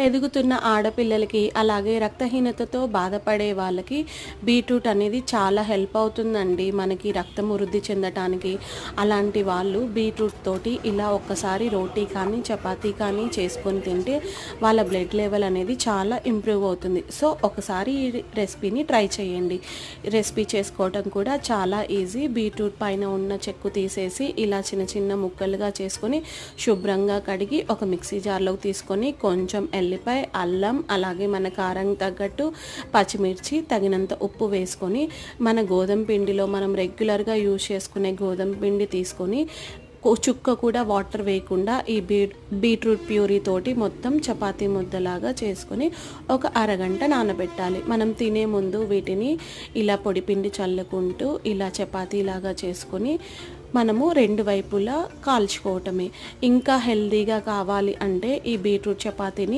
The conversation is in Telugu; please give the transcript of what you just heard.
ఎదుగుతున్న ఆడపిల్లలకి అలాగే రక్తహీనతతో బాధపడే వాళ్ళకి బీట్రూట్ అనేది చాలా హెల్ప్ అవుతుందండి. మనకి రక్తం వృద్ధి చెందటానికి. అలాంటి వాళ్ళు బీట్రూట్ తోటి ఇలా ఒక్కసారి రోటీ కానీ చపాతీ కానీ చేసుకొని తింటే వాళ్ళ బ్లడ్ లెవెల్ అనేది చాలా ఇంప్రూవ్ అవుతుంది. సో ఒకసారి ఈ రెసిపీని ట్రై చేయండి. రెసిపీ చేసుకోవడం కూడా చాలా ఈజీ. బీట్రూట్ పైన ఉన్న చెక్కు తీసేసి ఇలా చిన్న చిన్న ముక్కలుగా చేసుకొని శుభ్రంగా కడిగి ఒక మిక్సీ జార్లోకి తీసుకొని కొంచెం ఎల్లిపాయ, అల్లం, అలాగే మన కారం తగ్గట్టు పచ్చిమిర్చి, తగినంత ఉప్పు వేసుకొని మన గోధుమ పిండిలో మనం రెగ్యులర్గా యూజ్ చేసుకునే గోధుమ పిండి తీసుకొని చుక్క కూడా వాటర్ వేయకుండా ఈ బీట్రూట్ ప్యూరీ తోటి మొత్తం చపాతీ ముద్దలాగా చేసుకొని ఒక అరగంట నానబెట్టాలి. మనం తినే ముందు వీటిని ఇలా పొడిపిండి చల్లుకుంటూ ఇలా చపాతీలాగా చేసుకొని మనము రెండు వైపులా కాల్చుకోవటమే. ఇంకా హెల్తీగా కావాలి అంటే ఈ బీట్రూట్ చపాతీని